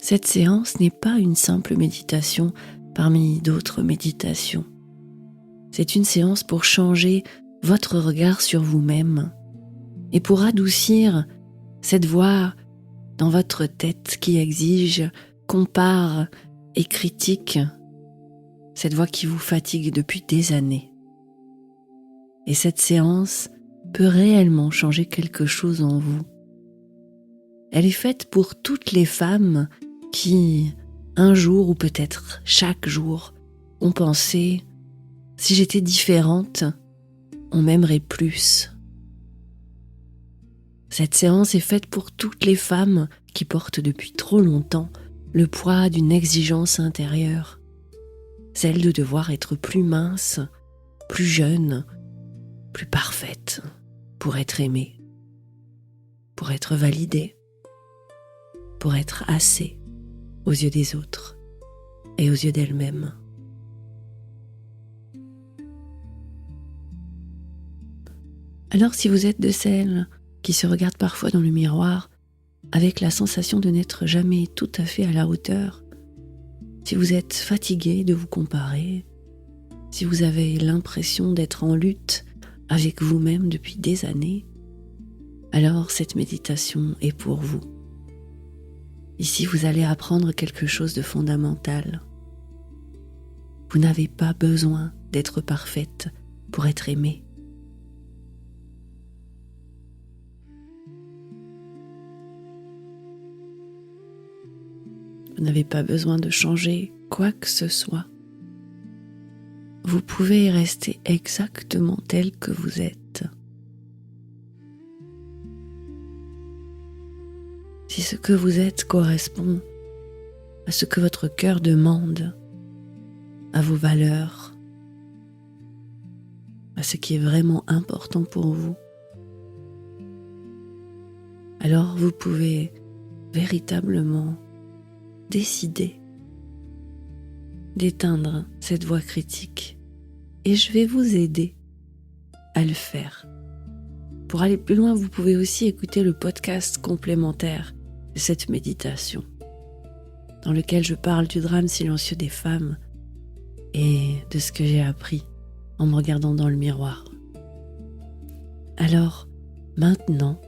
Cette séance n'est pas une simple méditation parmi d'autres méditations. C'est une séance pour changer votre regard sur vous-même et pour adoucir cette voix dans votre tête qui exige, compare et critique, cette voix qui vous fatigue depuis des années. Et cette séance peut réellement changer quelque chose en vous. Elle est faite pour toutes les femmes qui, un jour ou peut-être chaque jour, ont pensé « si j'étais différente, on m'aimerait plus ». Cette séance est faite pour toutes les femmes qui portent depuis trop longtemps le poids d'une exigence intérieure, celle de devoir être plus mince, plus jeune, plus parfaite pour être aimée, pour être validée, pour être assez aux yeux des autres et aux yeux d'elle-même. Alors si vous êtes de celles qui se regardent parfois dans le miroir avec la sensation de n'être jamais tout à fait à la hauteur, si vous êtes fatigué de vous comparer, si vous avez l'impression d'être en lutte avec vous-même depuis des années, alors cette méditation est pour vous. Ici, vous allez apprendre quelque chose de fondamental. Vous n'avez pas besoin d'être parfaite pour être aimée. Vous n'avez pas besoin de changer quoi que ce soit. Vous pouvez rester exactement tel que vous êtes. Si ce que vous êtes correspond à ce que votre cœur demande, à vos valeurs, à ce qui est vraiment important pour vous, alors vous pouvez véritablement décider d'éteindre cette voix critique et je vais vous aider à le faire. Pour aller plus loin, vous pouvez aussi écouter le podcast complémentaire de cette méditation dans lequel je parle du drame silencieux des femmes et de ce que j'ai appris en me regardant dans le miroir. Alors, maintenant,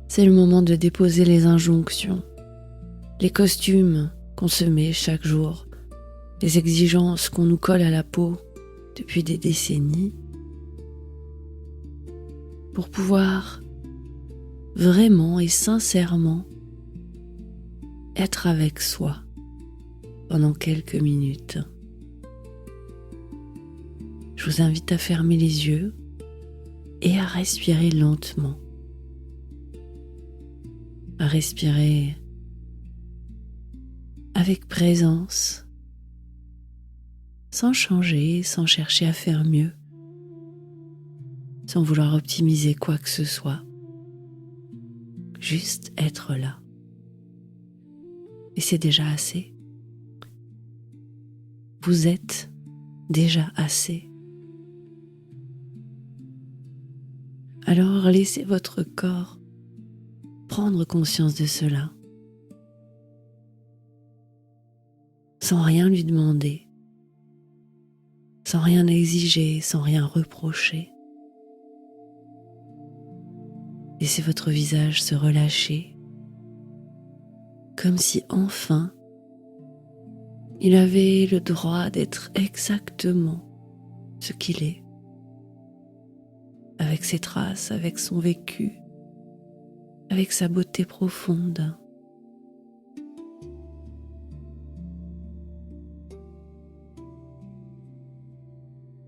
c'est le moment de déposer les injonctions, les costumes qu'on se met chaque jour, les exigences qu'on nous colle à la peau depuis des décennies, pour pouvoir vraiment et sincèrement être avec soi pendant quelques minutes. Je vous invite à fermer les yeux et à respirer lentement, à respirer avec présence, sans changer, sans chercher à faire mieux, sans vouloir optimiser quoi que ce soit. Juste être là. Et c'est déjà assez. Vous êtes déjà assez. Alors laissez votre corps prendre conscience de cela, sans rien lui demander, sans rien exiger, sans rien reprocher. Laissez votre visage se relâcher, comme si enfin il avait le droit d'être exactement ce qu'il est, avec ses traces, avec son vécu, avec sa beauté profonde.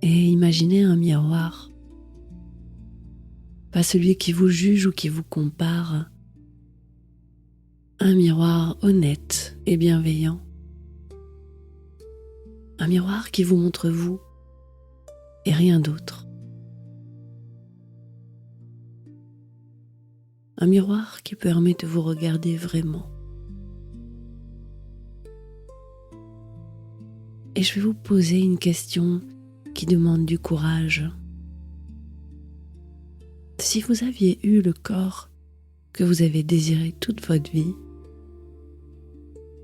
Et imaginez un miroir, pas celui qui vous juge ou qui vous compare, un miroir honnête et bienveillant, un miroir qui vous montre vous et rien d'autre, un miroir qui permet de vous regarder vraiment. Et je vais vous poser une question qui demande du courage. Si vous aviez eu le corps que vous avez désiré toute votre vie,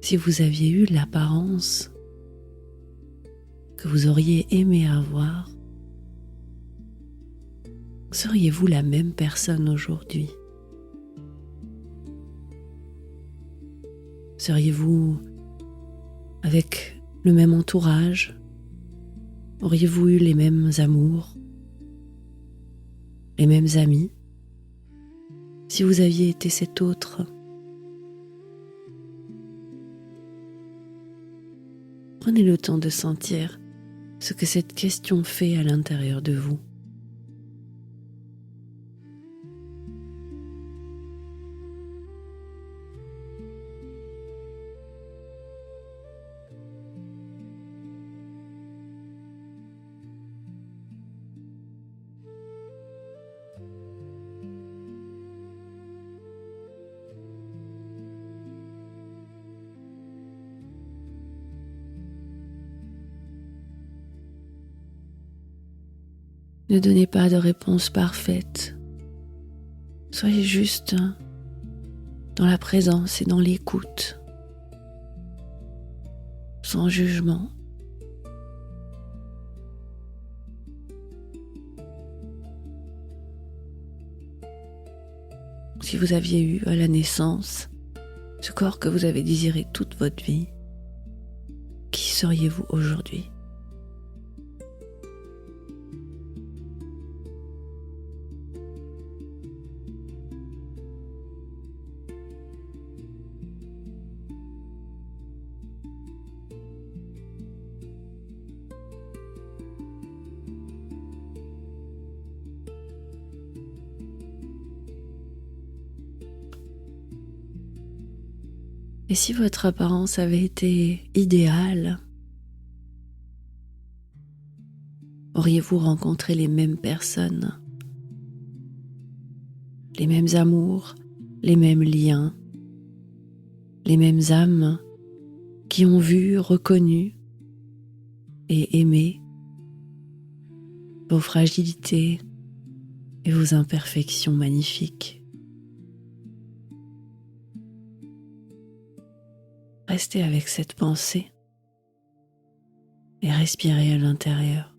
si vous aviez eu l'apparence que vous auriez aimé avoir, seriez-vous la même personne aujourd'hui? Seriez-vous avec le même entourage? Auriez-vous eu les mêmes amours, les mêmes amis, si vous aviez été cet autre? Prenez le temps de sentir ce que cette question fait à l'intérieur de vous. Ne donnez pas de réponse parfaite. Soyez juste dans la présence et dans l'écoute, sans jugement. Si vous aviez eu à la naissance ce corps que vous avez désiré toute votre vie, qui seriez-vous aujourd'hui? Et si votre apparence avait été idéale, auriez-vous rencontré les mêmes personnes, les mêmes amours, les mêmes liens, les mêmes âmes qui ont vu, reconnu et aimé vos fragilités et vos imperfections magnifiques? Restez avec cette pensée et respirez à l'intérieur.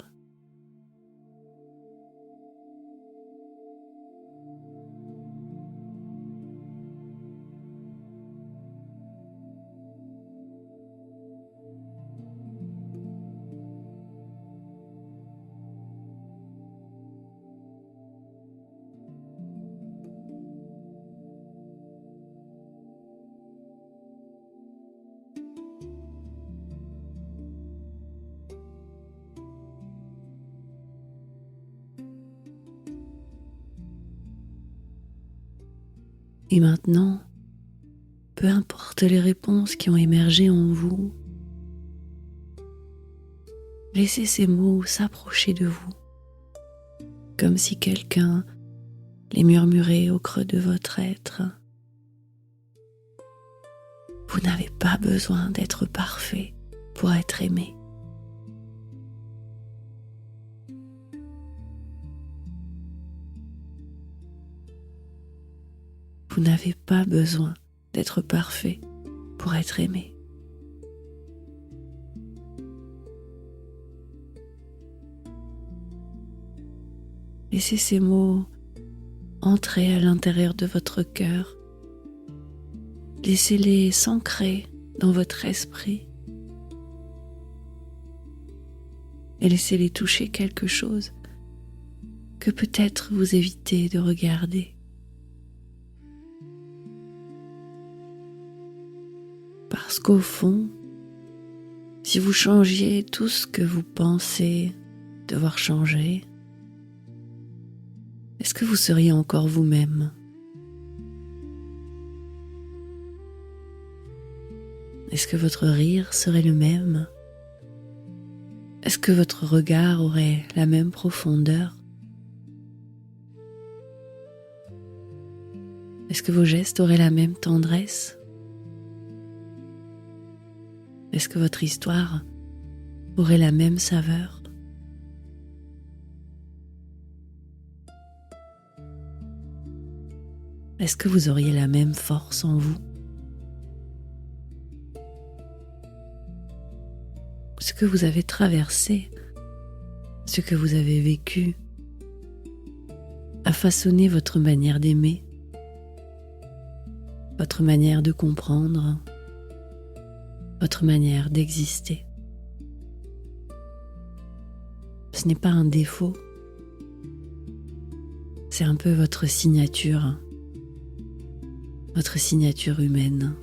Et maintenant, peu importe les réponses qui ont émergé en vous, laissez ces mots s'approcher de vous, comme si quelqu'un les murmurait au creux de votre être. Vous n'avez pas besoin d'être parfait pour être aimé. Vous n'avez pas besoin d'être parfait pour être aimé. Laissez ces mots entrer à l'intérieur de votre cœur. Laissez-les s'ancrer dans votre esprit. Et laissez-les toucher quelque chose que peut-être vous évitez de regarder. Parce qu'au fond, si vous changiez tout ce que vous pensez devoir changer, est-ce que vous seriez encore vous-même? Est-ce que votre rire serait le même? Est-ce que votre regard aurait la même profondeur? Est-ce que vos gestes auraient la même tendresse? Est-ce que votre histoire aurait la même saveur? Est-ce que vous auriez la même force en vous? ce que vous avez traversé, ce que vous avez vécu, a façonné votre manière d'aimer, votre manière de comprendre, votre manière d'exister. Ce n'est pas un défaut, c'est un peu votre signature humaine.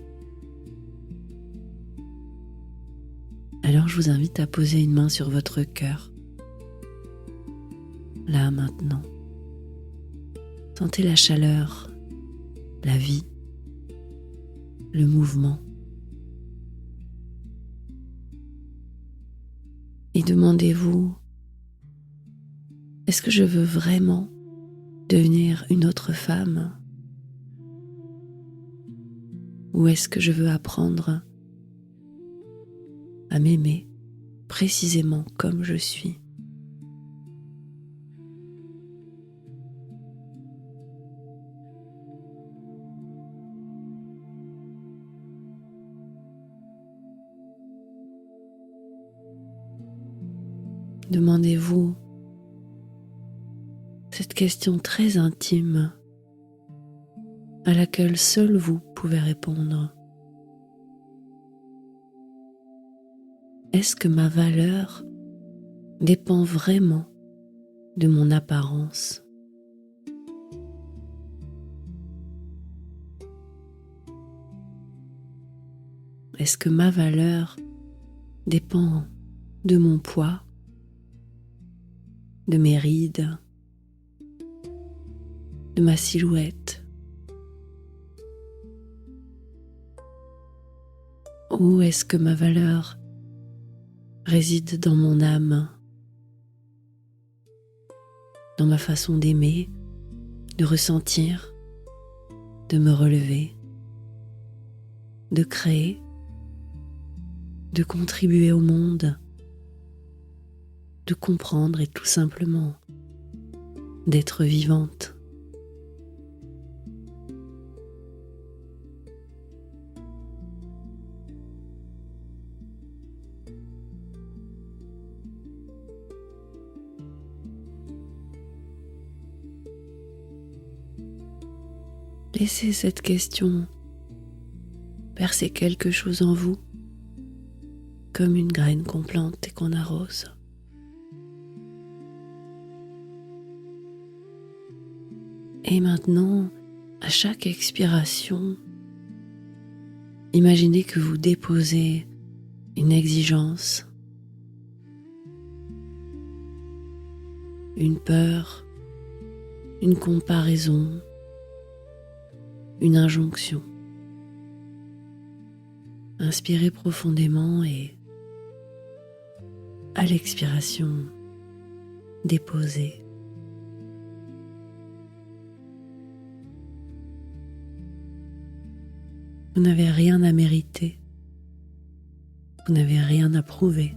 Alors je vous invite à poser une main sur votre cœur, là maintenant. Sentez la chaleur, la vie, le mouvement. Et demandez-vous, est-ce que je veux vraiment devenir une autre femme? Ou est-ce que je veux apprendre à m'aimer précisément comme je suis? Demandez-vous cette question très intime à laquelle seul vous pouvez répondre. Est-ce que ma valeur dépend vraiment de mon apparence? Est-ce que ma valeur dépend de mon poids, de mes rides, de ma silhouette? Ou est-ce que ma valeur réside dans mon âme, dans ma façon d'aimer, de ressentir, de me relever, de créer, de contribuer au monde, de comprendre et tout simplement d'être vivante? Laissez cette question percer quelque chose en vous, comme une graine qu'on plante et qu'on arrose. Et maintenant, à chaque expiration, imaginez que vous déposez une exigence, une peur, une comparaison, une injonction. Inspirez profondément et, à l'expiration, déposez. Vous n'avez rien à mériter. Vous n'avez rien à prouver.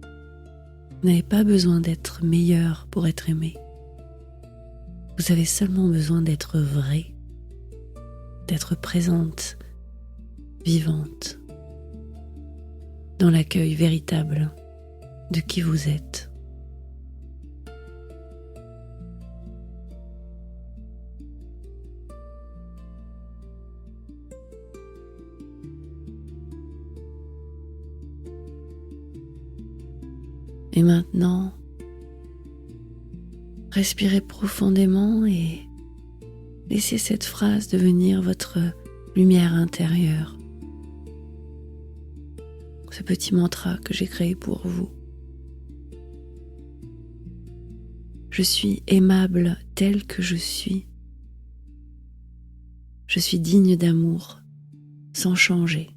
Vous n'avez pas besoin d'être meilleur pour être aimé. Vous avez seulement besoin d'être vrai, d'être présente, vivante, dans l'accueil véritable de qui vous êtes. Et maintenant, respirez profondément et laissez cette phrase devenir votre lumière intérieure. Ce petit mantra que j'ai créé pour vous. Je suis aimable tel que je suis. Je suis digne d'amour, sans changer.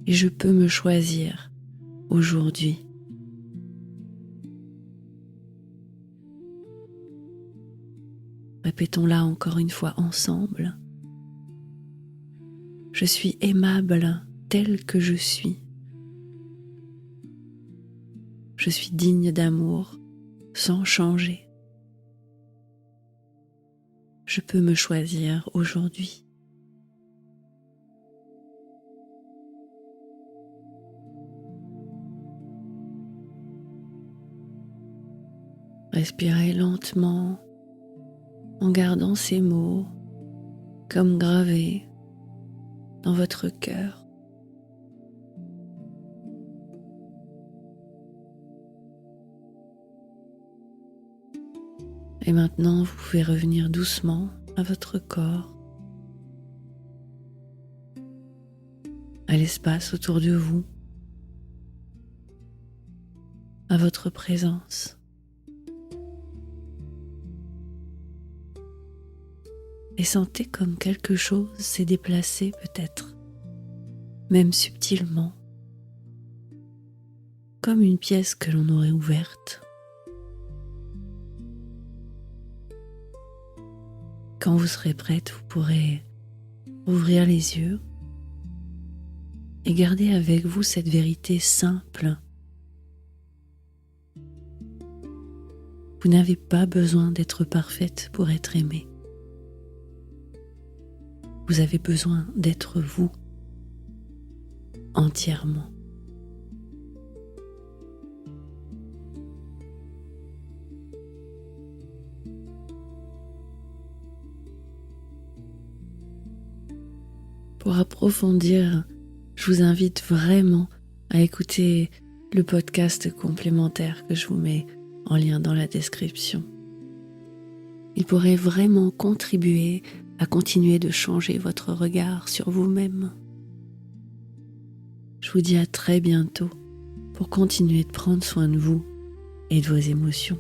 Et je peux me choisir aujourd'hui. Répétons-la encore une fois ensemble. Je suis aimable tel que je suis. Je suis digne d'amour sans changer. Je peux me choisir aujourd'hui. Respirez lentement en gardant ces mots comme gravés dans votre cœur. Et maintenant, vous pouvez revenir doucement à votre corps, à l'espace autour de vous, à votre présence. Et sentez comme quelque chose s'est déplacé peut-être, même subtilement, comme une pièce que l'on aurait ouverte. Quand vous serez prête, vous pourrez ouvrir les yeux et garder avec vous cette vérité simple. Vous n'avez pas besoin d'être parfaite pour être aimée. Vous avez besoin d'être vous, entièrement. Pour approfondir, je vous invite vraiment à écouter le podcast complémentaire que je vous mets en lien dans la description. Il pourrait vraiment contribuer à continuer de changer votre regard sur vous-même. Je vous dis à très bientôt pour continuer de prendre soin de vous et de vos émotions.